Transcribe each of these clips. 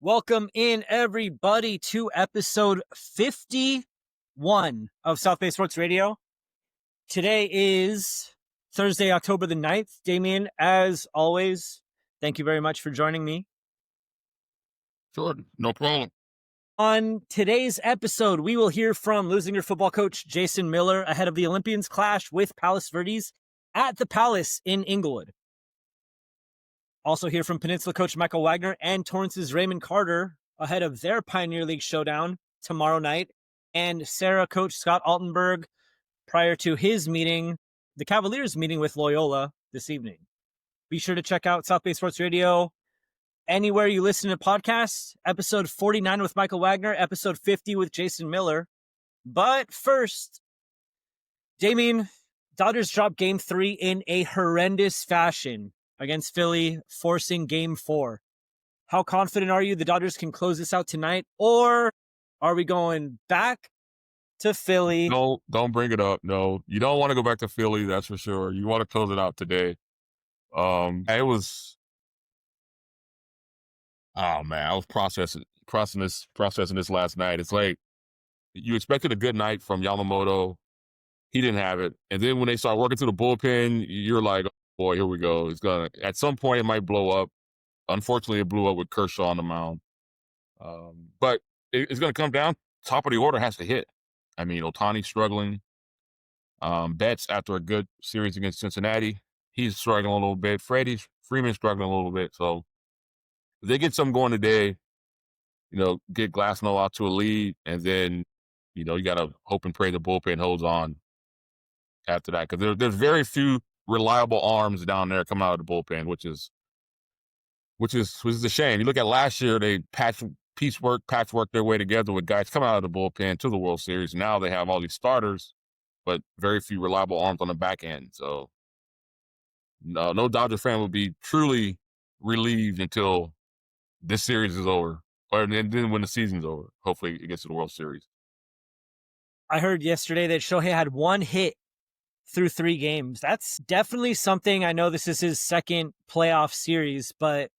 Welcome in, everybody, to episode 51 of South Bay Sports Radio. Today is Thursday, October the 9th. Damian, as always, thank you very much for joining me. Sure, no problem. On today's episode, we will hear from Leuzinger Football coach Jason Miller ahead of the Olympians clash with Palos Verdes at the Palace in Inglewood. Also hear from Peninsula coach Michael Wagner and Torrance's Raymond Carter ahead of their Pioneer League showdown tomorrow night, and Serra coach Scott Altenberg prior to his meeting, the Cavaliers meeting with Loyola this evening. Be sure to check out South Bay Sports Radio anywhere you listen to podcasts. Episode 49 with Michael Wagner, episode 50 with Jason Miller. But first, Damian, Dodgers dropped Game 3 in a horrendous fashion against Philly, forcing Game 4. How confident are you the Dodgers can close this out tonight? Or are we going back to Philly? No, don't bring it up. No, you don't want to go back to Philly, that's for sure. You want to close it out today. It was... Oh, man, I was processing this last night. It's like you expected a good night from Yamamoto. He didn't have it. And then when they start working through the bullpen, you're like, boy, here we go. At some point, it might blow up. Unfortunately, it blew up with Kershaw on the mound. But it's going to come down. Top of the order has to hit. I mean, Ohtani struggling. Betts, after a good series against Cincinnati, he's struggling a little bit. Freeman's struggling a little bit. So if they get something going today, get Glasnow out to a lead, and then, you got to hope and pray the bullpen holds on after that. Because there's very few reliable arms down there coming out of the bullpen, which is a shame. You look at last year, they patchwork their way together with guys coming out of the bullpen to the World Series. Now they have all these starters, but very few reliable arms on the back end. So no Dodger fan will be truly relieved until this series is over, or then when the season's over. Hopefully it gets to the World Series. I heard yesterday that Shohei had one hit through 3 games. That's definitely something. I know this is his second playoff series, second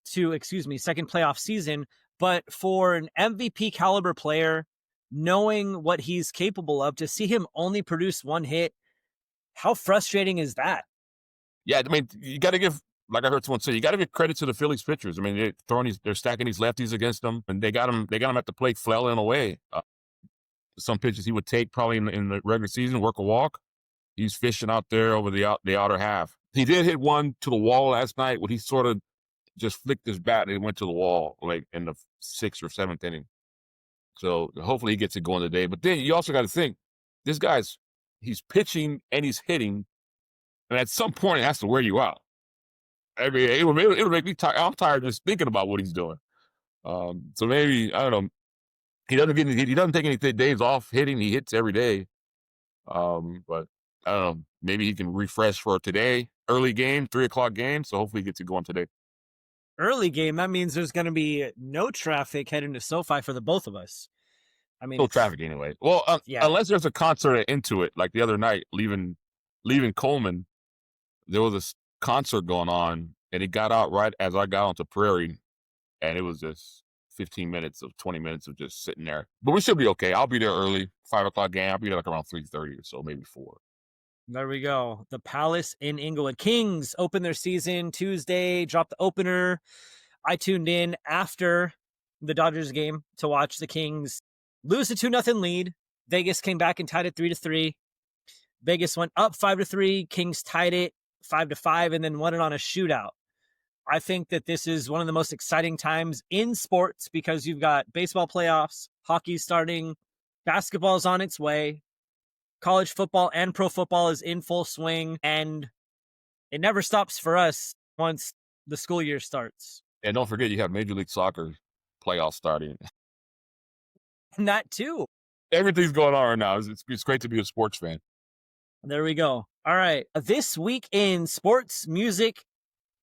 playoff season, but for an MVP caliber player, knowing what he's capable of, to see him only produce 1 hit, how frustrating is that? Yeah, I mean, you got to give, like I heard someone say, you got to give credit to the Phillies pitchers. I mean, they're stacking these lefties against them, and they got him at the plate flailing away. Some pitches he would take probably in the regular season, work a walk. He's fishing out there over the outer half. He did hit one to the wall last night when he sort of just flicked his bat and it went to the wall, like in the 6th or 7th inning. So hopefully he gets it going today. But then you also got to think, this he's pitching and he's hitting, and at some point it has to wear you out. I mean, it'll make me tired. I'm tired just thinking about what he's doing. So maybe, I don't know, he doesn't take any days off hitting. He hits every day. But I don't know, maybe he can refresh for today. Early game, 3:00 game, so hopefully he gets it going today. Early game, that means there's going to be no traffic heading to SoFi for the both of us. I mean, no traffic anyway. Well, unless there's a concert into it, like the other night, leaving Coleman, there was a concert going on, and it got out right as I got onto Prairie, and it was just 20 minutes of just sitting there. But we should be okay. I'll be there early, 5:00 game. I'll be there like around 3:30 or so, maybe 4. There we go. The Palace in Inglewood. Kings open their season Tuesday, dropped the opener. I tuned in after the Dodgers game to watch the Kings lose a 2-0 lead. Vegas came back and tied it 3-3. Vegas went up 5-3. Kings tied it 5-5 and then won it on a shootout. I think that this is one of the most exciting times in sports because you've got baseball playoffs, hockey starting, basketball's on its way, college football and pro football is in full swing, and it never stops for us once the school year starts. And don't forget, you have Major League Soccer playoffs starting. And that too. Everything's going on right now. It's great to be a sports fan. There we go. All right. This week in sports, music,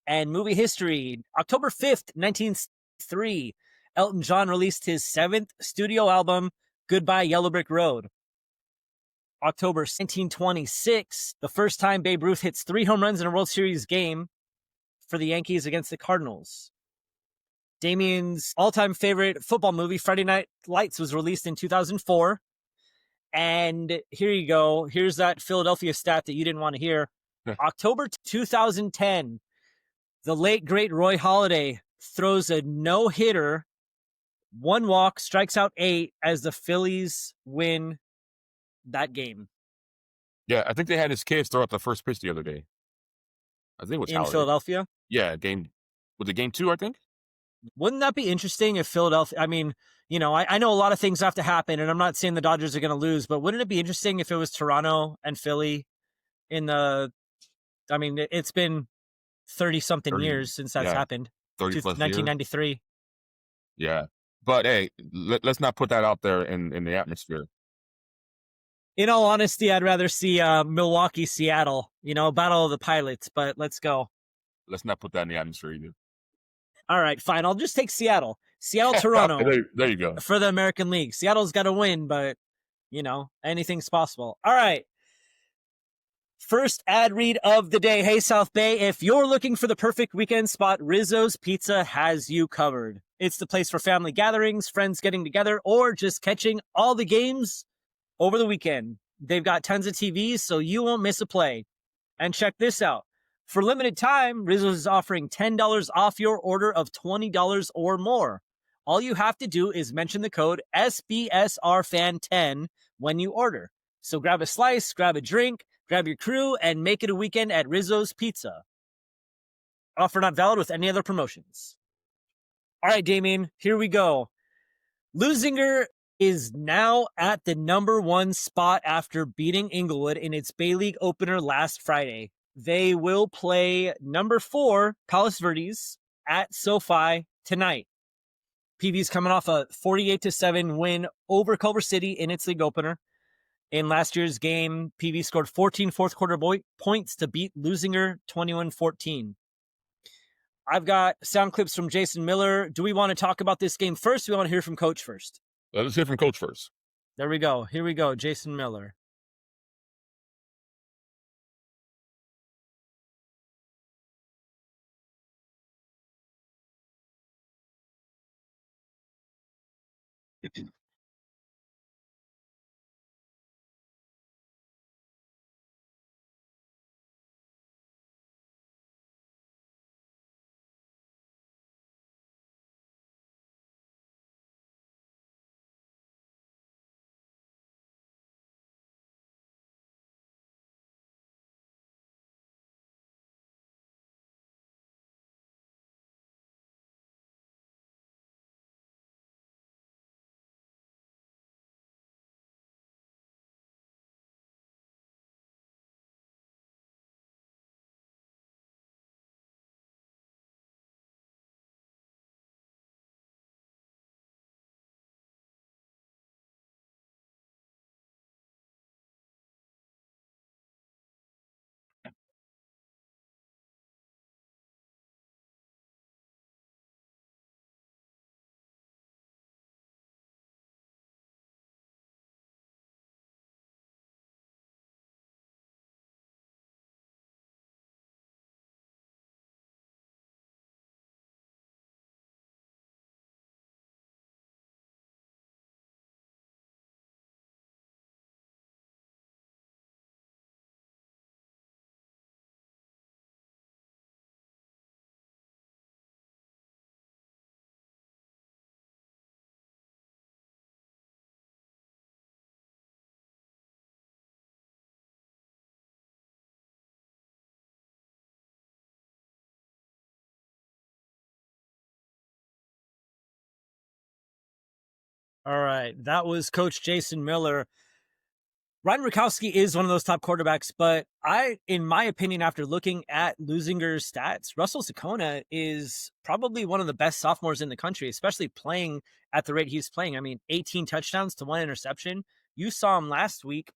and movie history, October 5th, 1903, Elton John released his 7th studio album, Goodbye Yellow Brick Road. October 1926, the first time Babe Ruth hits 3 home runs in a World Series game for the Yankees against the Cardinals. Damian's all-time favorite football movie, Friday Night Lights, was released in 2004. And here you go. Here's that Philadelphia stat that you didn't want to hear. October 2010, the late, great Roy Halladay throws a no-hitter, 1 walk, strikes out 8 as the Phillies win that game. Yeah, I think they had his kids throw out the first pitch the other day. I think it was in Halladay. Philadelphia. Yeah, was it game 2, I think? Wouldn't that be interesting if Philadelphia, I mean, you know, I know a lot of things have to happen, and I'm not saying the Dodgers are going to lose, but wouldn't it be interesting if it was Toronto and Philly in the, I mean, it's been 30-something years since that's happened. 30 plus 1993. Years. Yeah. But, hey, let's not put that out there in the atmosphere. In all honesty, I'd rather see Milwaukee, Seattle, you know, Battle of the Pilots, but let's go. Let's not put that in the atmosphere either. All right, fine. I'll just take Seattle. Seattle, Toronto. There you go. For the American League. Seattle's got to win, but, you know, anything's possible. All right. First ad read of the day. Hey, South Bay, if you're looking for the perfect weekend spot, Rizzo's Pizza has you covered. It's the place for family gatherings, friends getting together, or just catching all the games over the weekend. They've got tons of TVs, so you won't miss a play. And check this out. For limited time, Rizzo's is offering $10 off your order of $20 or more. All you have to do is mention the code SBSRFan10 when you order. So grab a slice, grab a drink, grab your crew, and make it a weekend at Rizzo's Pizza. Offer not valid with any other promotions. All right, Damian, here we go. Leuzinger is now at the number 1 spot after beating Inglewood in its Bay League opener last Friday. They will play number 4, Palos Verdes, at SoFi tonight. PV's coming off a 48-7 win over Culver City in its league opener. In last year's game, PV scored 14 fourth quarter points to beat Leuzinger 21-14. I've got sound clips from Jason Miller. Do we want to talk about this game first? Or do we want to hear from Coach first? Let's hear from Coach first. There we go. Here we go. Jason Miller. All right. That was Coach Jason Miller. Ryan Rakowski is one of those top quarterbacks, but in my opinion, after looking at Leuzinger's stats, Russell Sekona is probably one of the best sophomores in the country, especially playing at the rate he's playing. I mean, 18 touchdowns to 1 interception. You saw him last week.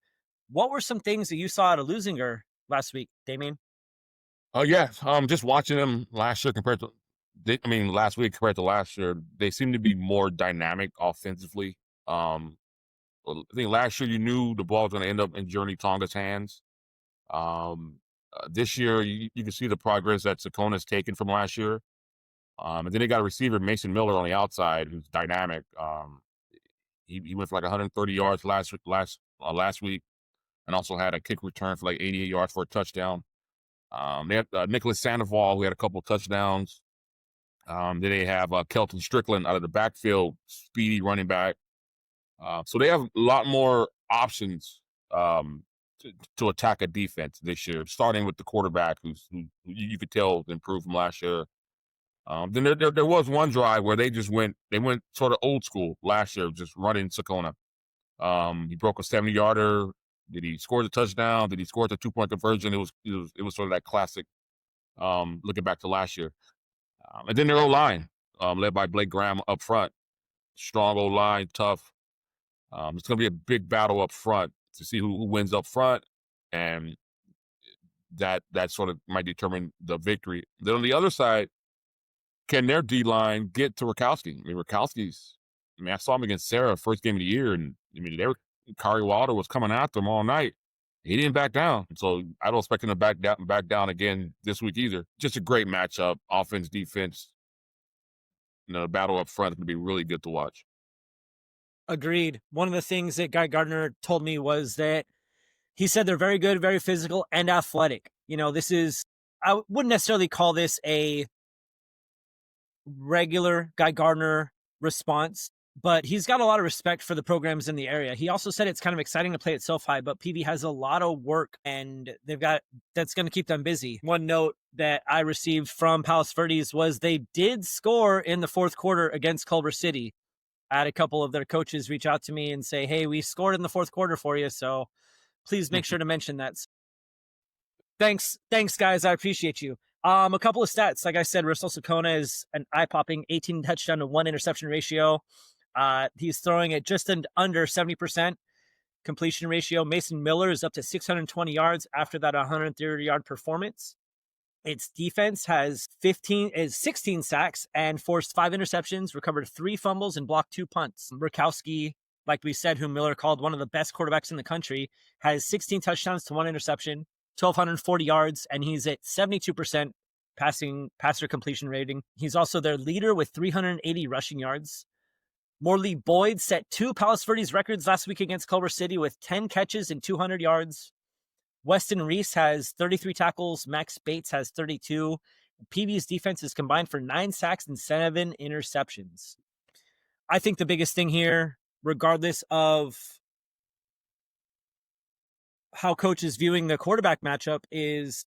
What were some things that you saw out of Leuzinger last week, Damian? Oh, yeah. Just watching them last week compared to last year, they seem to be more dynamic offensively. I think last year you knew the ball was going to end up in Journey Tonga's hands. This year you can see the progress that Sekona's taken from last year. And then they got a receiver, Mason Miller, on the outside, who's dynamic. He went for like 130 yards last week, and also had a kick return for like 88 yards for a touchdown. They had Nicholas Sandoval, who had a couple touchdowns. Then they have Kelton Strickland out of the backfield, speedy running back. So they have a lot more options to attack a defense this year, starting with the quarterback, who you could tell improved from last year. Then there was one drive where they went sort of old school last year, just running Sekona. He broke a 70-yarder. Did he score the touchdown? Did he score the 2-point conversion? It was sort of that classic. Looking back to last year, and then their O-line, led by Blake Graham up front, strong O-line, tough. It's going to be a big battle up front to see who wins up front, and that sort of might determine the victory. Then on the other side, can their D-line get to Rakowski? I saw him against Serra first game of the year, and Kari Wilder was coming after him all night. He didn't back down, so I don't expect him to back down again this week either. Just a great matchup, offense, defense. The battle up front is going to be really good to watch. Agreed. One of the things that Guy Gardner told me was that he said they're very good, very physical, and athletic. I wouldn't necessarily call this a regular Guy Gardner response, but he's got a lot of respect for the programs in the area. He also said it's kind of exciting to play at SoFi, but PV has a lot of work and that's going to keep them busy. One note that I received from Palos Verdes was they did score in the fourth quarter against Culver City. I had a couple of their coaches reach out to me and say, hey, we scored in the fourth quarter for you, so please make sure to mention that. Thanks, guys. I appreciate you. A couple of stats. Like I said, Russell Sekona is an eye-popping 18 touchdown to 1 interception ratio. He's throwing at just under 70% completion ratio. Mason Miller is up to 620 yards after that 130-yard performance. Its defense has 16 sacks and forced 5 interceptions, recovered 3 fumbles, and blocked 2 punts. Rakowski, like we said, whom Miller called one of the best quarterbacks in the country, has 16 touchdowns to 1 interception, 1,240 yards, and he's at 72% passer completion rating. He's also their leader with 380 rushing yards. Morley Boyd set 2 Palos Verdes records last week against Culver City with 10 catches and 200 yards. Weston Reese has 33 tackles. Max Bates has 32. PV's defense is combined for 9 sacks and 7 interceptions. I think the biggest thing here, regardless of how coach is viewing the quarterback matchup, is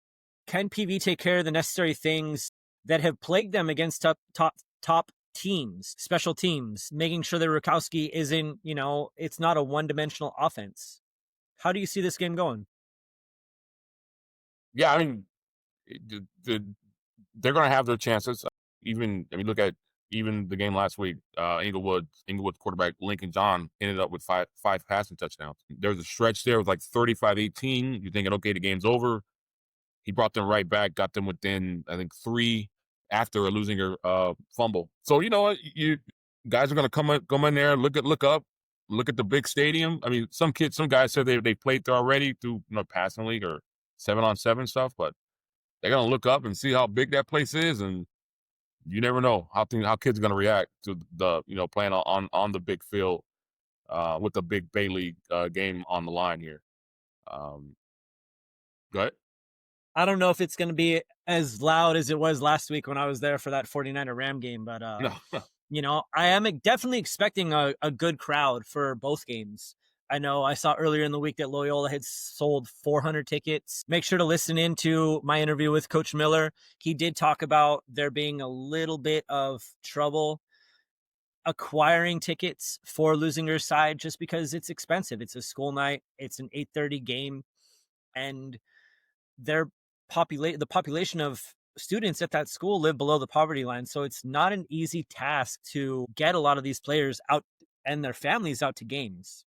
can PV take care of the necessary things that have plagued them against top teams, special teams, making sure that Rakowski isn't, it's not a one-dimensional offense. How do you see this game going? Yeah, they're going to have their chances. Look at even the game last week. Inglewood quarterback Lincoln John ended up with five passing touchdowns. There was a stretch there with like 35-18. You're thinking, okay, the game's over. He brought them right back, got them within, I think, 3 after a Leuzinger fumble. So you guys are going to come in there, look up, look at the big stadium. Some guys said they played there already through passing league or 7-on-7 stuff, but they're gonna look up and see how big that place is, and you never know how kids are gonna react to the playing on the big field with the big Bay League game on the line here. Go ahead. I don't know if it's gonna be as loud as it was last week when I was there for that 49er Ram game, but I am definitely expecting a good crowd for both games. I know I saw earlier in the week that Loyola had sold 400 tickets. Make sure to listen in to my interview with Coach Miller. He did talk about there being a little bit of trouble acquiring tickets for Leuzinger's side just because it's expensive. It's a school night. It's an 8:30 game. And the population of students at that school live below the poverty line. So it's not an easy task to get a lot of these players out and their families out to games.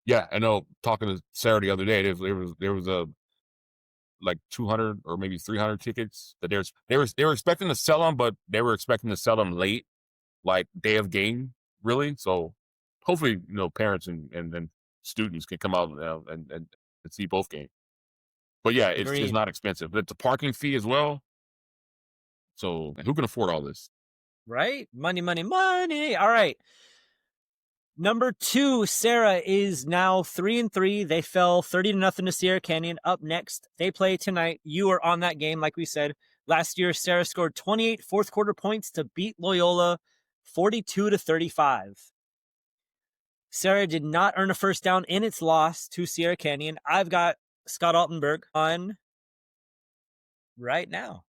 Yeah, I know. Talking to Sarah the other day, there was a like 200 or maybe 300 tickets that they were expecting to sell them, but they were expecting to sell them late, like day of game, really. So hopefully, parents and students can come out and see both games. But yeah, it's not expensive. But the parking fee as well. So who can afford all this? Right? Money, money, money. All right. Number 2, Serra is now 3-3. They fell 30-0 to Sierra Canyon. Up next, they play tonight. You are on that game, like we said. Last year, Serra scored 28 fourth quarter points to beat Loyola 42-35. Serra did not earn a first down in its loss to Sierra Canyon. I've got Scott Altenberg on right now.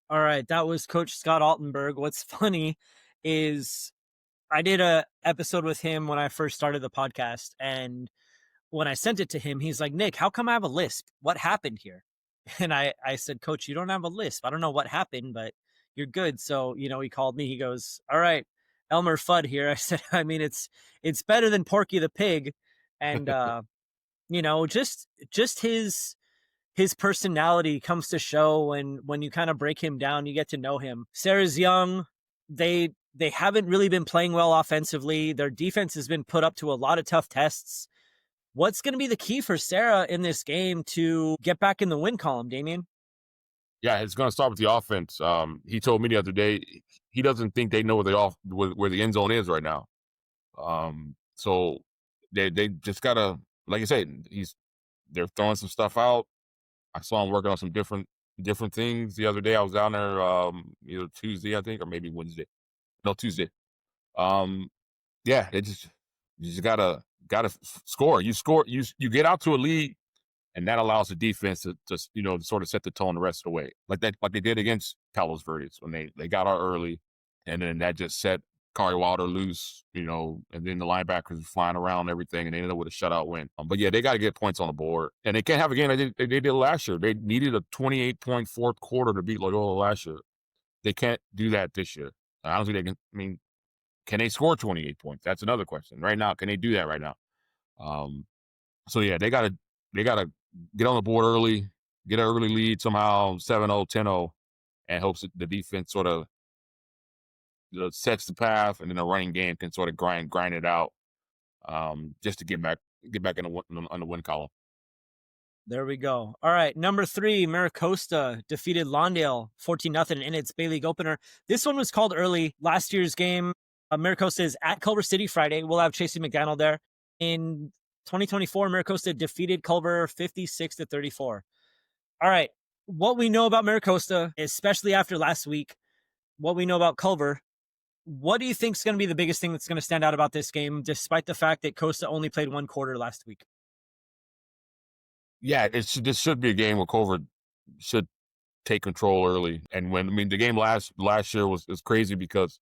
All right, that was Coach Scott Altenberg. What's funny is I did a episode with him when I first started the podcast, and when I sent it to him, he's like, Nick, how come I have a lisp? What happened here? And I said, Coach, you don't have a lisp. I don't know what happened, but you're good. So, he called me. He goes, all right, Elmer Fudd here. I said, I mean, it's better than Porky the Pig. And, just his personality comes to show when you kind of break him down, you get to know him. Serra's young. They haven't really been playing well offensively. Their defense has been put up to a lot of tough tests. What's going to be the key for Serra in this game to get back in the win column, Damian? Yeah, it's going to start with the offense. He told me the other day he doesn't think they know where the end zone is right now. So they just gotta, like I said, they're throwing some stuff out. I saw him working on some different things the other day. I was down there either Tuesday, I think, or maybe Wednesday. No, Tuesday. Yeah, you just gotta score. You score. You get out to a lead, and that allows the defense to just to sort of set the tone the rest of the way, like they did against Palos Verdes when they got out early, and then that just set Kari Wilder loose, and then the linebackers were flying around and everything, and they ended up with a shutout win. But yeah, they got to get points on the board, and they can't have a game like they did last year. They needed a 28-point fourth quarter to beat Loyola last year. They can't do that this year. I don't think they can. I mean, can they score 28 points? That's another question. Right now, can they do that right now? So yeah, they gotta get on the board early, get an early lead somehow, 7-0, 10-0, and hopes that the defense sort of sets the path, and then the running game can sort of grind it out, just to get back in the win column. There we go. All right, number 3, Mira Costa defeated Lawndale 14-0 in its Bay League opener. This one was called early. Last year's game, Mira Costa is at Culver City Friday. We'll have Chasey McDaniel there. In 2024, Mira Costa defeated Culver 56-34. All right, what we know about Mira Costa, especially after last week, what we know about Culver, what do you think is going to be the biggest thing that's going to stand out about this game, despite the fact that Costa only played one quarter last week? Yeah, this should be a game where Culver should take control early. And the game last year was crazy because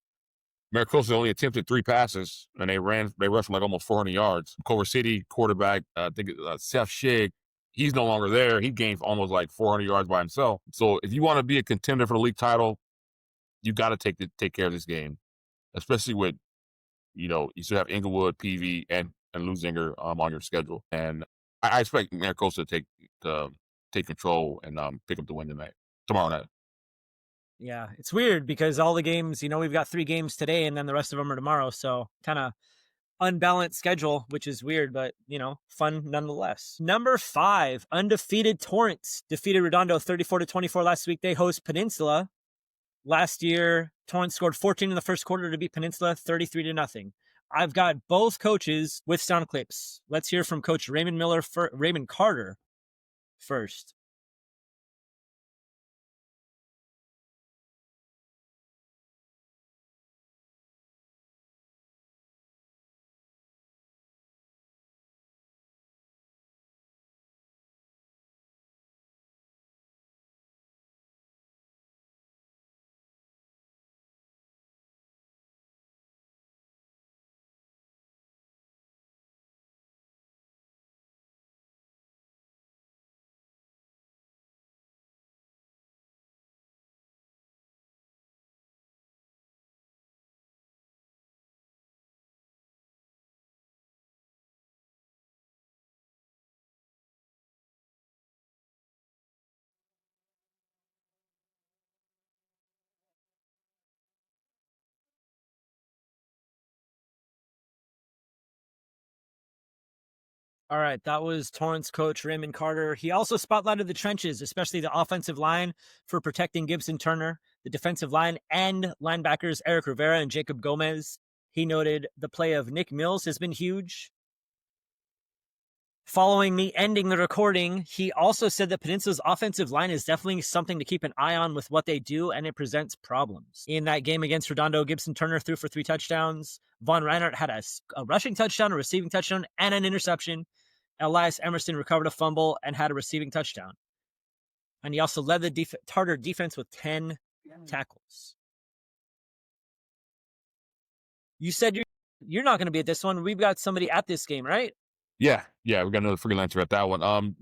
Mira Costa only attempted 3 passes, and they rushed from like almost 400 yards. Culver City quarterback, I think Seth Shigg, he's no longer there. He gained almost like 400 yards by himself. So if you want to be a contender for the league title, you got to take care of this game, especially with, you still have Inglewood, PV, and Leuzinger on your schedule. And I expect Costa to take control and pick up the win tomorrow night. Yeah, it's weird because all the games, we've got 3 games today and then the rest of them are tomorrow. So kind of unbalanced schedule, which is weird, but fun nonetheless. Number 5, undefeated Torrance defeated Redondo 34-24 last week. They host Peninsula. Last year, Torrance scored 14 in the first quarter to beat Peninsula 33-0. I've got both coaches with sound clips. Let's hear from Coach Raymond Carter first. All right, that was Torrance coach Raymond Carter. He also spotlighted the trenches, especially the offensive line for protecting Gibson Turner, the defensive line and linebackers Eric Rivera and Jacob Gomez. He noted the play of Nick Mills has been huge. Following me ending the recording, he also said that Peninsula's offensive line is definitely something to keep an eye on with what they do, and it presents problems. In that game against Redondo, Gibson Turner threw for 3 touchdowns. Von Reinhardt had a rushing touchdown, a receiving touchdown, and an interception. Elias Emerson recovered a fumble and had a receiving touchdown. And he also led the Tartar defense with 10 tackles. You said you're not going to be at this one. We've got somebody at this game, right? Yeah, we got another freelancer at that one.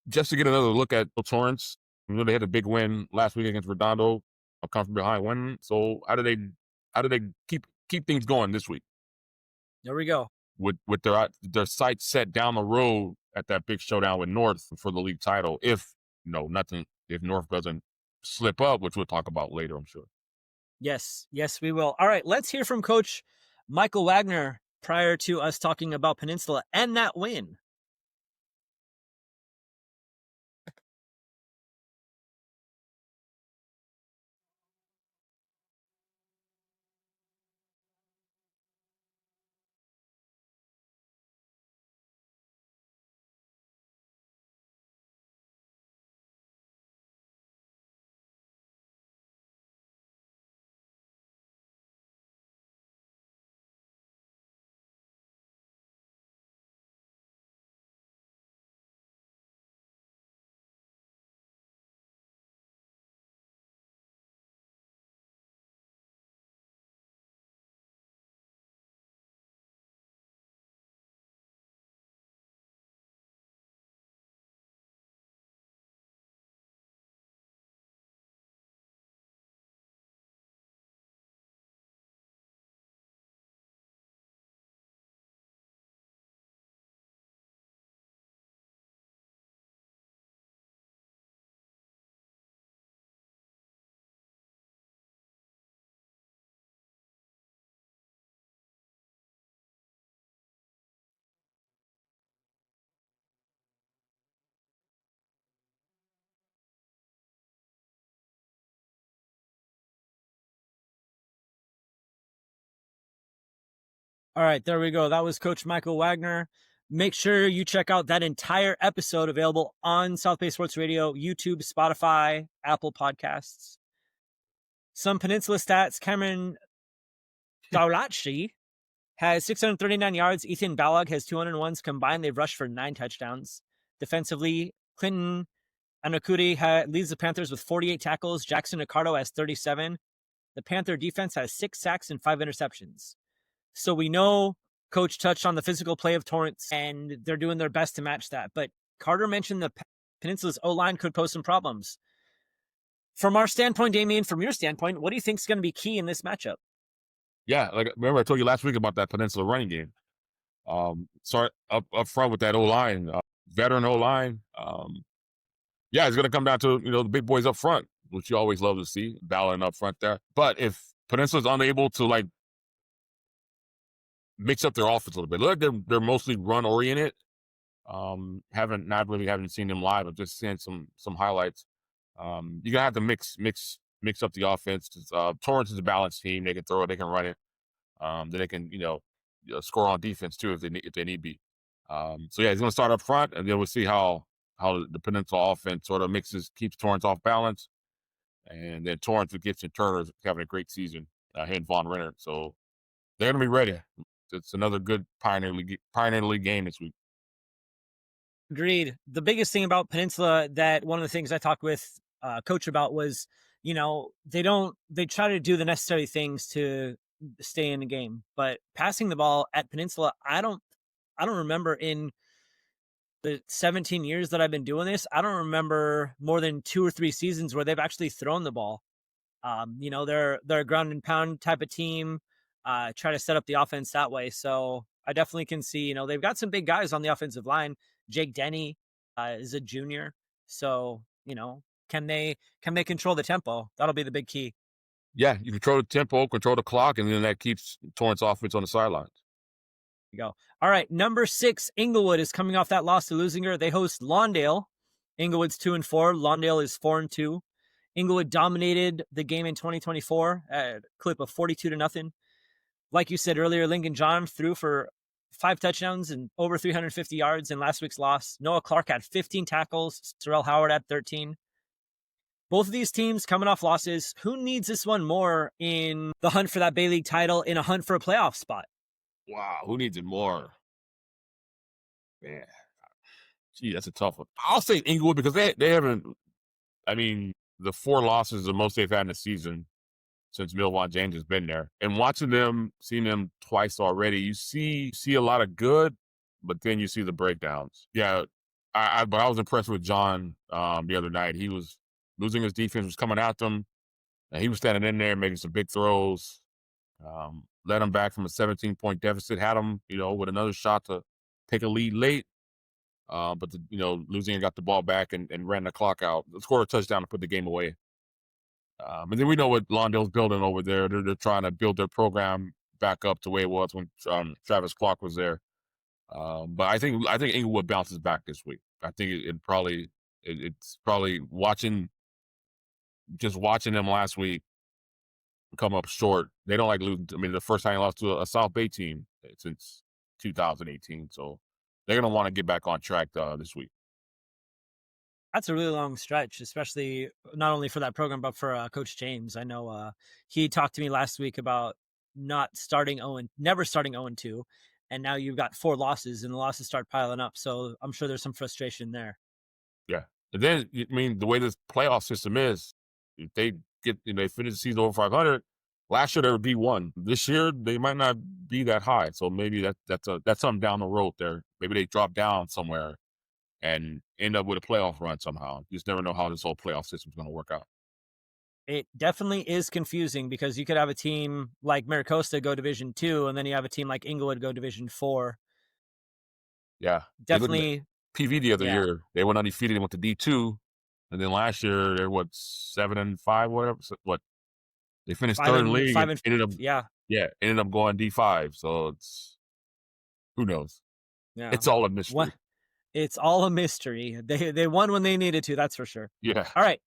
Just to get another look at Torrance, they had a big win last week against Redondo, a come from behind win. So how do they keep things going this week? There we go. With their sights set down the road at that big showdown with North for the league title, if North doesn't slip up, which we'll talk about later, I'm sure. Yes, we will. All right, let's hear from Coach Michael Wagner prior to us talking about Peninsula and that win. All right, there we go. That was Coach Michael Wagner. Make sure you check out that entire episode available on South Bay Sports Radio, YouTube, Spotify, Apple Podcasts. Some Peninsula stats. Cameron Daulachi has 639 yards. Ethan Balog has 201s combined. They've rushed for 9 touchdowns. Defensively, Clinton Anakuri leads the Panthers with 48 tackles. Jackson Ricardo has 37. The Panther defense has 6 sacks and 5 interceptions. So we know Coach touched on the physical play of Torrance, and they're doing their best to match that. But Carter mentioned the Peninsula's O-line could pose some problems. From our standpoint, Damian, from your standpoint, what do you think is going to be key in this matchup? Yeah, like remember I told you last week about that Peninsula running game. Start up front with that O line, veteran O line. Yeah, it's going to come down to the big boys up front, which you always love to see battling up front there. But if Peninsula's unable to like mix up their offense a little bit, look, they're mostly run oriented. Haven't seen them live. I've just seen some highlights. You're gonna have to mix up the offense. Torrance is a balanced team. They can throw it, they can run it. Then they can score on defense too if they need be. So yeah, he's gonna start up front, and then we'll see how the Peninsula offense sort of keeps Torrance off balance, and then Torrance with Gibson Turner is having a great season hitting Von Renner. So they're gonna be ready. It's another good Pioneer League game this week. Agreed. The biggest thing about Peninsula, that one of the things I talked with coach about was, they try to do the necessary things to stay in the game, but passing the ball at Peninsula, I don't remember in the 17 years that I've been doing this, I don't remember more than 2 or 3 seasons where they've actually thrown the ball. They're a ground and pound type of team, try to set up the offense that way. So I definitely can see, they've got some big guys on the offensive line. Jake Denny is a junior. So, can they control the tempo? That'll be the big key. Yeah, you control the tempo, control the clock, and then that keeps Torrance offense on the sidelines. You go. All right, number 6, Inglewood is coming off that loss to Leuzinger. They host Lawndale. Inglewood's 2-4. Lawndale is 4-2. Inglewood dominated the game in 2024 at a clip of 42-0. Like you said earlier, Lincoln John threw for 5 touchdowns and over 350 yards in last week's loss. Noah Clark had 15 tackles. Terrell Howard had 13. Both of these teams coming off losses. Who needs this one more in the hunt for that Bay League title, in a hunt for a playoff spot? Wow, who needs it more? Man, gee, that's a tough one. I'll say Inglewood because they haven't. I mean, the 4 losses is the most they've had in the season since Milwan James has been there. And watching them, seeing them twice already, you see a lot of good, but then you see the breakdowns. Yeah, but I was impressed with John the other night. He was losing his defense, was coming at them, and he was standing in there making some big throws. Led him back from a 17-point deficit, had him, with another shot to take a lead late. But Leuzinger got the ball back and ran the clock out, scored a touchdown to put the game away. And then we know what Lawndale's building over there. They're trying to build their program back up to the way it was when Travis Clark was there. But I think Inglewood bounces back this week. I think it's probably watching them last week come up short. They don't like losing. I mean, the first time they lost to a South Bay team since 2018. So they're going to want to get back on track this week. That's a really long stretch, especially not only for that program, but for Coach James. I know he talked to me last week about never starting 0-2. And now you've got 4 losses and the losses start piling up. So I'm sure there's some frustration there. Yeah. And then, I mean, the way this playoff system is, if they finish the season over 500, last year they were D1. This year they might not be that high. So maybe that's something down the road there. Maybe they drop down somewhere and end up with a playoff run somehow. You just never know how this whole playoff system is going to work out. It definitely is confusing because you could have a team like Mira Costa go Division 2, and then you have a team like Inglewood go Division 4. Yeah. Definitely. PV the other year, they went undefeated and went to D2. And then last year, they're 7-5, whatever. What? They finished third in league and ended up going D5. So it's, who knows? Yeah. It's all a mystery. It's all a mystery. They won when they needed to, that's for sure. Yeah. All right.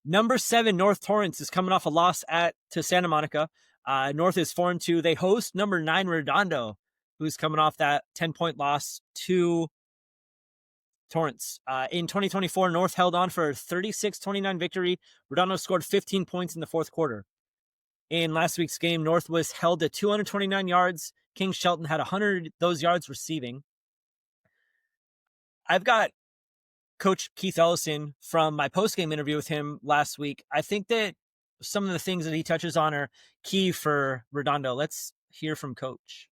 Number 7, North Torrance is coming off a loss to Santa Monica. North is 4-2. They host number 9 Redondo, who's coming off that 10-point loss to Torrance. In 2024, North held on for a 36-29 victory. Redondo scored 15 points in the 4th quarter. In last week's game, North was held to 229 yards. King Shelton had 100 those yards receiving. I've got Coach Keith Ellison from my post-game interview with him last week. I think that some of the things that he touches on are key for Redondo. Let's hear from Coach.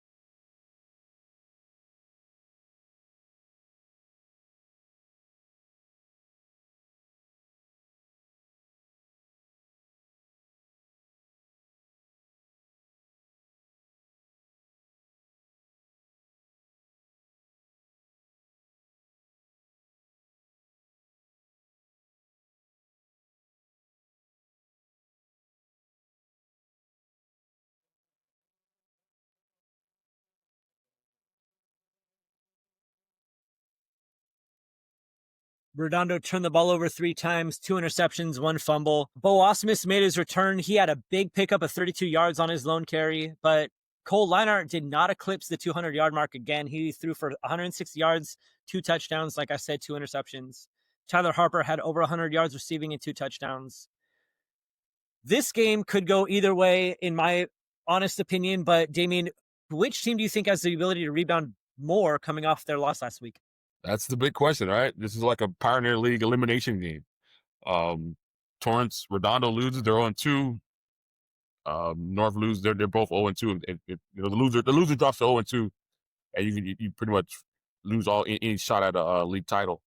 Redondo turned the ball over 3 times, 2 interceptions, 1 fumble. Bo Osmus made his return. He had a big pickup of 32 yards on his lone carry, but Cole Leinart did not eclipse the 200-yard mark again. He threw for 160 yards, 2 touchdowns, like I said, 2 interceptions. Tyler Harper had over 100 yards receiving and 2 touchdowns. This game could go either way, in my honest opinion, but Damian, which team do you think has the ability to rebound more coming off their loss last week? That's the big question, right? This is like a Pioneer League elimination game. Torrance, Redondo loses, they're 0-2. North lose, they're both 0-2. The loser drops to 0-2, and you pretty much lose any shot at a league title.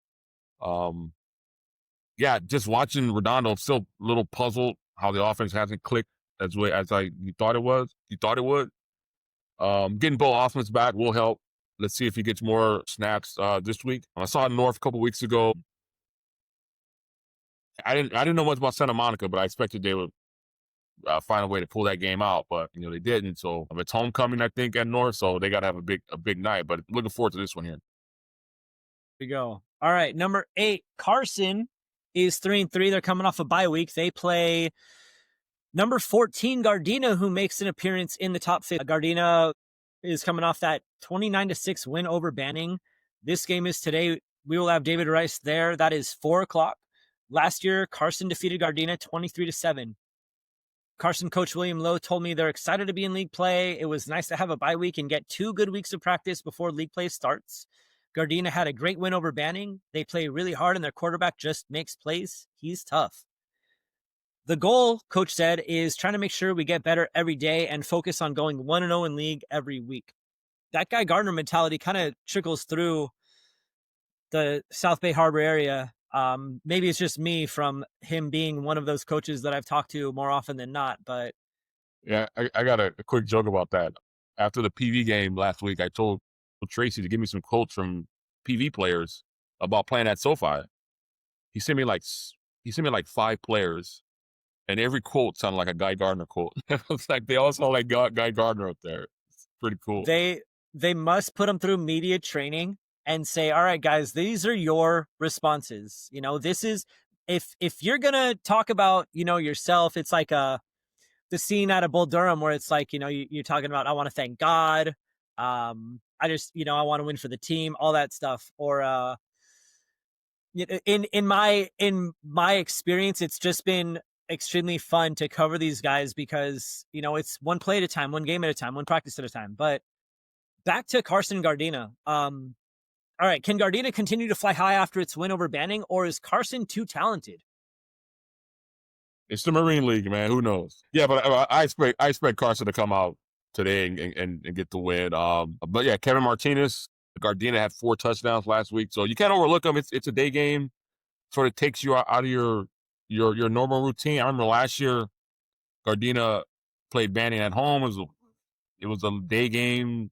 Yeah, just watching Redondo, I'm still a little puzzled how the offense hasn't clicked as you thought it was. You thought it would. Getting Bo Osmus back will help. Let's see if he gets more snaps this week. I saw North a couple weeks ago. I didn't know much about Santa Monica, but I expected they would find a way to pull that game out, but they didn't. So it's homecoming, I think, at North, so they got to have a big night. But looking forward to this one here. Here we go. All right, number 8, Carson is 3-3. They're coming off a bye week. They play number 14, Gardena, who makes an appearance in the top 5. Gardena is coming off that 29-6 win over Banning. This game is today. We will have David Rice there. That is 4:00. Last year, Carson defeated Gardena 23-7. Carson coach William Lowe told me they're excited to be in league play. It was nice to have a bye week and get 2 good weeks of practice before league play starts. Gardena had a great win over Banning. They play really hard and their quarterback just makes plays. He's tough. The goal, coach said, is trying to make sure we get better every day and focus on going 1-0 in league every week. That Guy Gardner mentality kind of trickles through the South Bay Harbor area. Maybe it's just me from him being one of those coaches that I've talked to more often than not, but yeah, I got a quick joke about that. After the PV game last week, I told Tracy to give me some quotes from PV players about playing at SoFi. He sent me like 5 players, and every quote sounded like a Guy Gardner quote. It's like they all sound like Guy Gardner up there. It's pretty cool. They must put them through media training and say, all right, guys, these are your responses. This is, if you're going to talk about, yourself, it's like the scene out of Bull Durham where it's like, you're talking about, I want to thank God. I just, I want to win for the team, all that stuff. Or, in my experience, it's just been extremely fun to cover these guys because, it's one play at a time, one game at a time, one practice at a time. But back to Carson Gardena. All right, can Gardena continue to fly high after its win over Banning, or is Carson too talented? It's the Marine League, man. Who knows? Yeah, but I expect Carson to come out today and get the win. But yeah, Kevin Martinez, Gardena had 4 touchdowns last week, so you can't overlook them. It's a day game, sort of takes you out of your normal routine. I remember last year, Gardena played Banning at home. It was a day game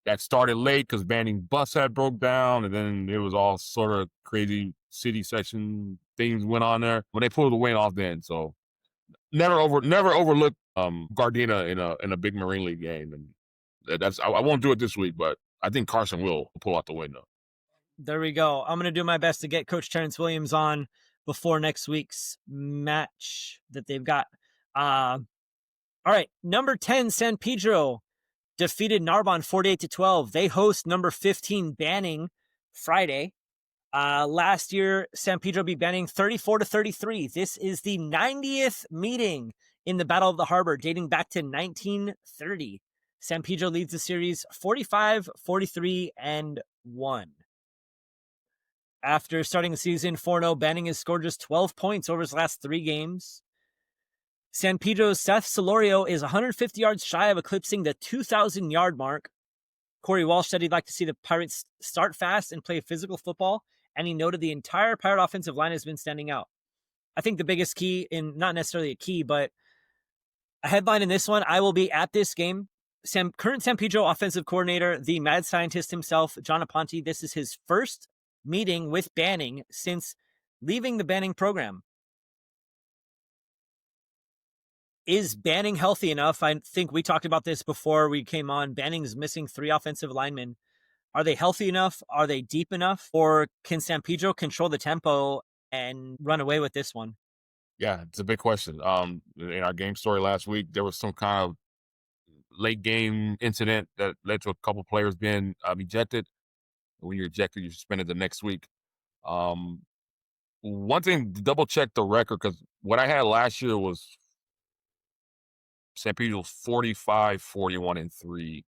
that started late because Banning bus had broke down, and then it was all sort of crazy city section things went on there. But they pulled the win off then, so never overlook Gardena in a big Marine League game, and I won't do it this week, but I think Carson will pull out the win though. There we go. I'm going to do my best to get Coach Terrence Williams on before next week's match that they've got. All right, number 10, San Pedro defeated Narbonne 48-12. They host number 15 Banning Friday. Last year, San Pedro beat Banning 34-33. This is the 90th meeting in the Battle of the Harbor, dating back to 1930. San Pedro leads the series 45-43-1. After starting the season 4-0, Banning has scored just 12 points over his last 3 games. San Pedro's Seth Solorio is 150 yards shy of eclipsing the 2,000-yard mark. Corey Walsh said he'd like to see the Pirates start fast and play physical football, and he noted the entire Pirate offensive line has been standing out. I think the biggest key, not necessarily a key, but a headline in this one, I will be at this game. Current San Pedro offensive coordinator, the mad scientist himself, John Aponte, this is his first meeting with Banning since leaving the Banning program. Is Banning healthy enough? I think we talked about this before we came on. Banning's missing 3 offensive linemen. Are they healthy enough? Are they deep enough? Or can San Pedro control the tempo and run away with this one? Yeah, it's a big question. In our game story last week, there was some kind of late game incident that led to a couple players being ejected. When you're ejected, you're suspended the next week. One thing to double check the record, because what I had last year was San Pedro's 45, 41, and 3.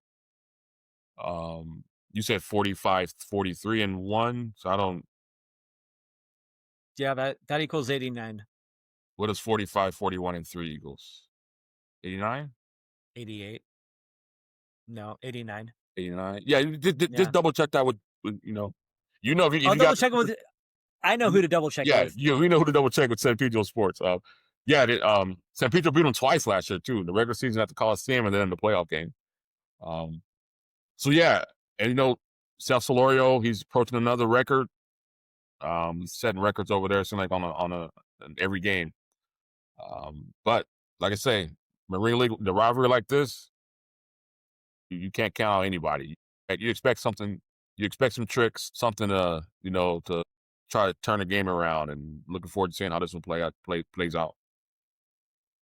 You said 45, 43, and 1. So I don't. Yeah, that equals 89. What does 45, 41, and 3 equals? 89? 88. No, 89. 89. Yeah, Yeah. just double check that with you know. If I'll you double got. check it with. I know who to double check Yeah, with. we know who to double check with San Pedro Sports. San Pedro beat them twice last year too. The regular season at the Coliseum and then in the playoff game. So yeah, and Sal Solorio, he's approaching another record. He's setting records over there, seems like on every game. But like I say, Marine League, the rivalry like this, you can't count on anybody. You expect something. You expect some tricks, something to try to turn the game around, and looking forward to seeing how this one plays out.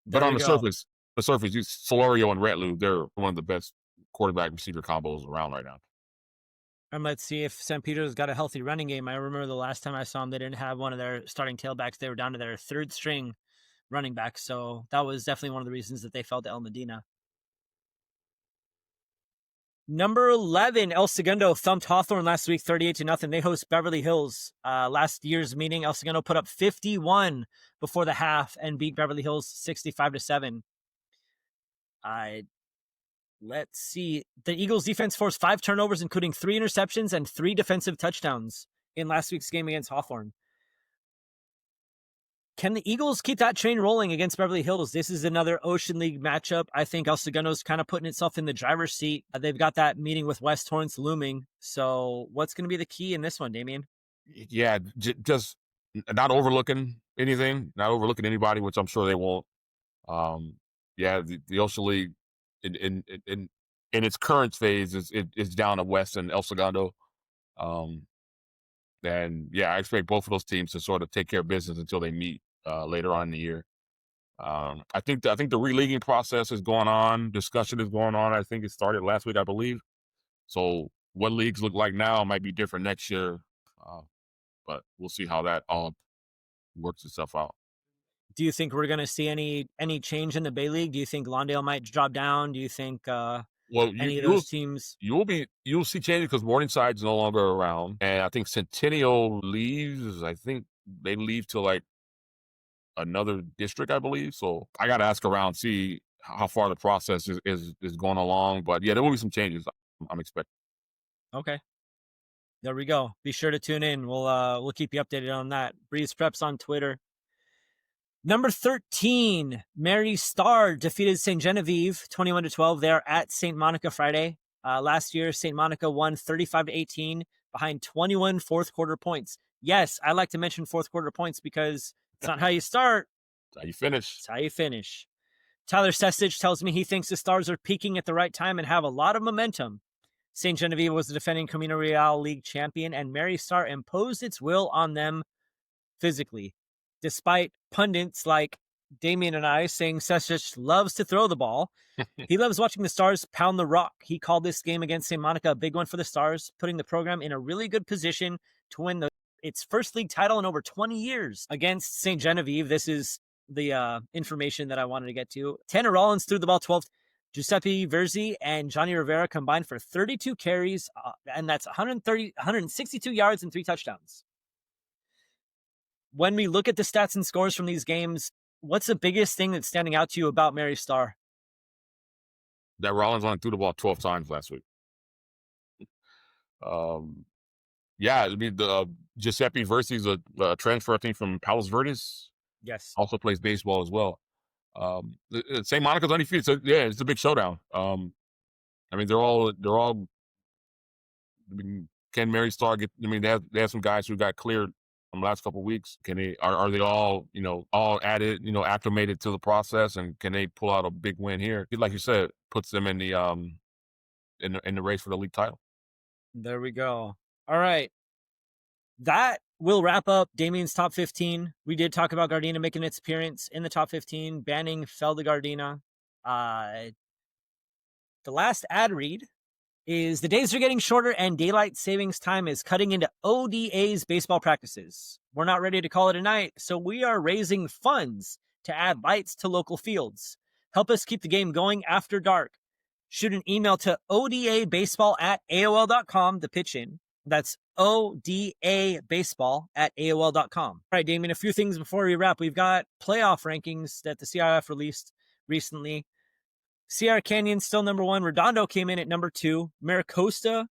But on the surface, Solorio and Retlu, they're one of the best quarterback receiver combos around right now. And let's see if San Pedro's got a healthy running game. I remember the last time I saw them, they didn't have one of their starting tailbacks. They were down to their third string running back. So that was definitely one of the reasons that they fell to El Medina. Number 11, El Segundo thumped Hawthorne last week, 38-0. They host Beverly Hills. Last year's meeting, El Segundo put up 51 before the half and beat Beverly Hills 65-7. Let's see. The Eagles defense forced 5 turnovers, including 3 interceptions and 3 defensive touchdowns in last week's game against Hawthorne. Can the Eagles keep that train rolling against Beverly Hills? This is another Ocean League matchup. I think El Segundo's kind of putting itself in the driver's seat. They've got that meeting with West Torrance looming. So what's going to be the key in this one, Damian? Yeah, just not overlooking anything, not overlooking anybody, which I'm sure they won't. The Ocean League in its current phase is down to West and El Segundo. And yeah, I expect both of those teams to sort of take care of business until they meet later on in the year. I think the re-leaguing process is going on. Discussion is going on. I think it started last week, I believe. So what leagues look like now might be different next year. But we'll see how that all works itself out. Do you think we're going to see any change in the Bay League? Do you think Lawndale might drop down? Do you think any of those teams? You'll see changes because Morningside's no longer around, and I think Centennial leaves. I think they leave to like another district, I believe. So I got to ask around, see how far the process is going along. But yeah, there will be some changes I'm expecting. Okay. There we go. Be sure to tune in. We'll keep you updated on that. Breeze Preps on Twitter. Number 13, Mary Star defeated St. Genevieve 21-12. They're at St. Monica Friday. Last year, St. Monica won 35-18 behind 21 fourth quarter points. Yes, I like to mention fourth quarter points because it's not how you start. It's how you finish. It's how you finish. Tyler Sestich tells me he thinks the Stars are peaking at the right time and have a lot of momentum. St. Genevieve was the defending Camino Real League champion, and Mary Star imposed its will on them physically. Despite pundits like Damian and I saying Sestich loves to throw the ball, he loves watching the Stars pound the rock. He called this game against St. Monica a big one for the Stars, putting the program in a really good position to win its first league title in over 20 years against St. Genevieve. This is the information that I wanted to get to. Tanner Rollins threw the ball 12. Giuseppe Verzi and Johnny Rivera combined for 32 carries, and that's 162 yards and 3 touchdowns. When we look at the stats and scores from these games, what's the biggest thing that's standing out to you about Mary Star? That Rollins only threw the ball 12 times last week. The Giuseppe Verzi is a transfer, I think, from Palos Verdes. Yes. Also plays baseball as well. St. Monica's undefeated, so yeah, it's a big showdown. They're all. Can Mary Star get? They have some guys who got cleared from the last couple of weeks. Can they? Are they all all added? Acclimated to the process, and can they pull out a big win here? Like you said, puts them in the race for the league title. There we go. All right. That will wrap up Damian's top 15. We did talk about Gardena making its appearance in the top 15. Banning fell to Gardena. The last ad read is the days are getting shorter and daylight savings time is cutting into ODA's baseball practices. We're not ready to call it a night, so we are raising funds to add lights to local fields. Help us keep the game going after dark. Shoot an email to odabaseball@aol.com to pitch in. That's odabaseball@aol.com. All right, Damien, a few things before we wrap. We've got playoff rankings that the CIF released recently. Sierra Canyon still number 1. Redondo came in at number 2. Mira Costa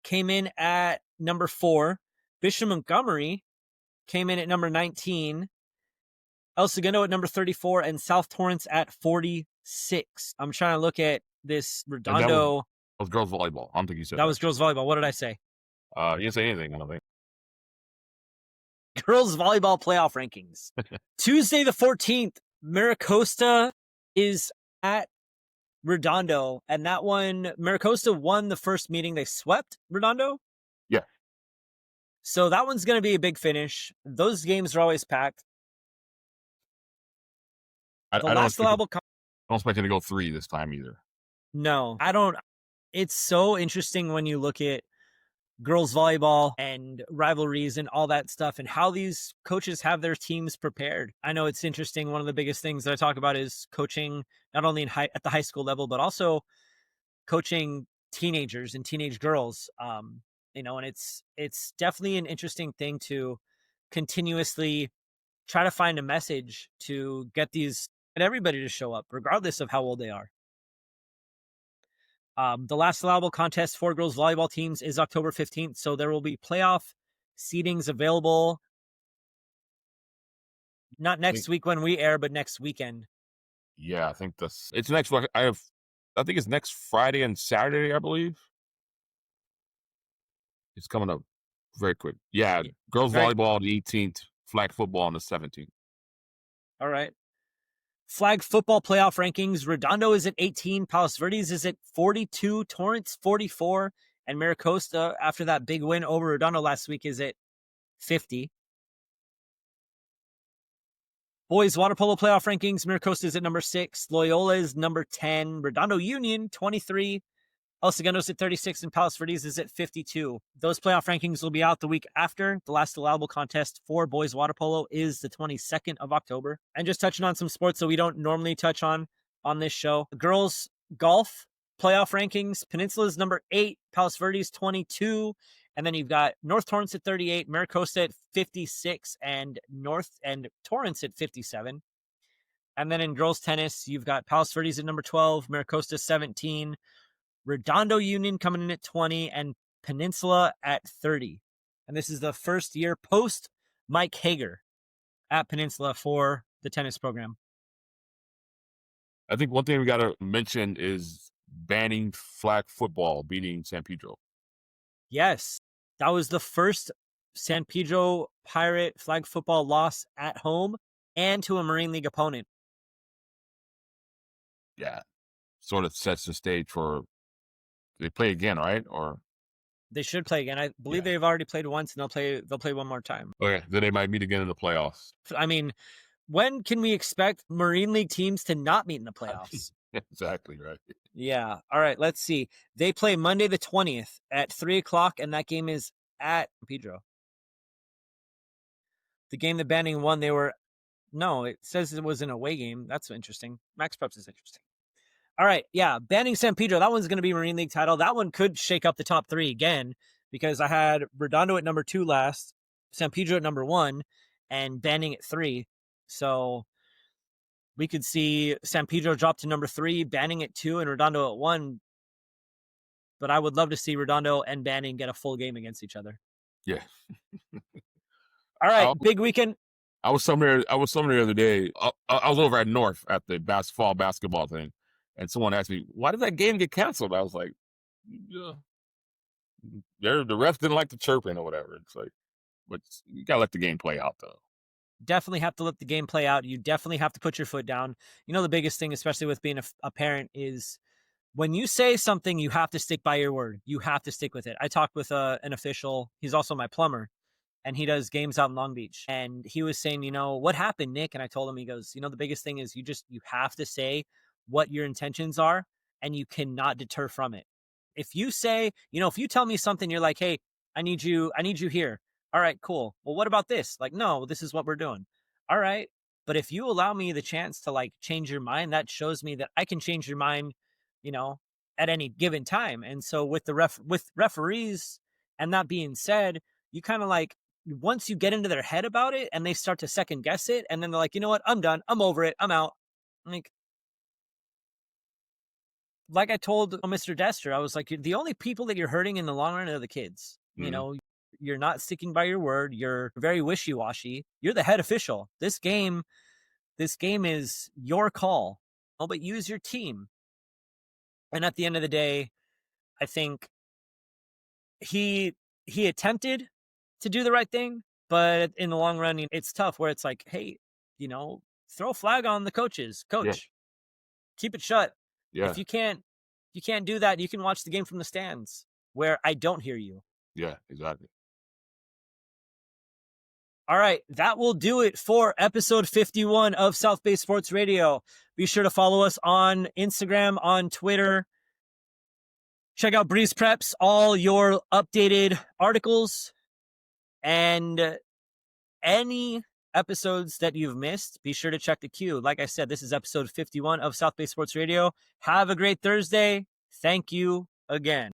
came in at number 4. Bishop Montgomery came in at number 19. El Segundo at number 34 and South Torrance at 46. I'm trying to look at this Redondo. That was girls volleyball. I don't think you said that. Was girls volleyball. What did I say? You didn't say anything, I don't think. Girls volleyball playoff rankings. Tuesday the 14th, Mira Costa is at Redondo, and that one, Mira Costa won the first meeting. They swept Redondo. Yeah. So that one's going to be a big finish. Those games are always packed. I don't expect him to go 3 this time either. No, I don't. It's so interesting when you look at girls volleyball and rivalries and all that stuff and how these coaches have their teams prepared. I know it's interesting. One of the biggest things that I talk about is coaching, not only at the high school level, but also coaching teenagers and teenage girls. And it's definitely an interesting thing to continuously try to find a message to get everybody to show up, regardless of how old they are. The last allowable contest for girls volleyball teams is October 15th, so there will be playoff seedings available. Not next week when we air, but next weekend. Yeah, I think it's next. I think it's next Friday and Saturday, I believe. It's coming up very quick. Yeah, girls volleyball on the 18th, flag football on the 17th. All right. Flag football playoff rankings. Redondo is at 18. Palos Verdes is at 42. Torrance 44. And Mira Costa, after that big win over Redondo last week, is at 50. Boys water polo playoff rankings. Mira Costa is at number 6. Loyola is number 10. Redondo Union 23. El Segundo's at 36 and Palos Verdes is at 52. Those playoff rankings will be out the week after. The last allowable contest for boys water polo is the 22nd of October. And just touching on some sports that we don't normally touch on this show. Girls golf playoff rankings. Peninsula is number 8, Palos Verdes 22. And then you've got North Torrance at 38, Mira Costa at 56, and Torrance at 57. And then in girls tennis, you've got Palos Verdes at number 12, Mira Costa 17, Redondo Union coming in at 20, and Peninsula at 30. And this is the first year post Mike Hager at Peninsula for the tennis program. I think one thing we got to mention is banning flag football beating San Pedro. Yes, that was the first San Pedro Pirate flag football loss at home and to a Marine League opponent. Yeah, sort of sets the stage for they play again, right? Or they should play again. I believe they've already played once, and they'll play one more time. Okay, then they might meet again in the playoffs. I mean, when can we expect Marine League teams to not meet in the playoffs? Exactly right. Yeah. All right. Let's see. They play Monday the 20th at 3:00, and that game is at Pedro. The game that Banning won, it says it was an away game. That's interesting. Max Preps is interesting. All right, yeah, banning San Pedro. That one's going to be Marine League title. That one could shake up the top 3 again because I had Redondo at number 2 last, San Pedro at number 1, and banning at 3. So we could see San Pedro drop to number 3, banning at 2, and Redondo at 1. But I would love to see Redondo and Banning get a full game against each other. Yeah. All right, big weekend. I was somewhere the other day. I was over at North at the fall basketball thing. And someone asked me, why did that game get canceled? I was like, yeah. The refs didn't like the chirping or whatever. It's like, but you got to let the game play out, though. Definitely have to let the game play out. You definitely have to put your foot down. The biggest thing, especially with being a parent, is when you say something, you have to stick by your word. You have to stick with it. I talked with an official. He's also my plumber, and he does games out in Long Beach. And he was saying, what happened, Nick? And I told him, he goes, the biggest thing is you have to say what your intentions are, and you cannot deter from it. If you say, if you tell me something, you're like, hey, I need you here. All right, cool. Well, what about this? Like, no, this is what we're doing. All right. But if you allow me the chance to like change your mind, that shows me that I can change your mind, at any given time. And so with with referees, and that being said, you kind of like, once you get into their head about it and they start to second guess it, and then they're like, you know what, I'm done. I'm over it. I'm out. Like I told Mr. Dester, I was like, the only people that you're hurting in the long run are the kids. Mhm. You're not sticking by your word. You're very wishy-washy. You're the head official. This game is your call. Oh, but use your team. And at the end of the day, I think he attempted to do the right thing, but in the long run, it's tough where it's like, hey, throw a flag on the coaches. Coach, keep it shut. Yeah. If you can't do that, you can watch the game from the stands where I don't hear you. Yeah, exactly. All right, that will do it for episode 51 of South Bay Sports Radio. Be sure to follow us on Instagram, on Twitter. Check out Breeze Preps, all your updated articles, and any episodes that you've missed, be sure to check the queue. Like I said, this is episode 51 of South Bay Sports Radio. Have a great Thursday. Thank you again.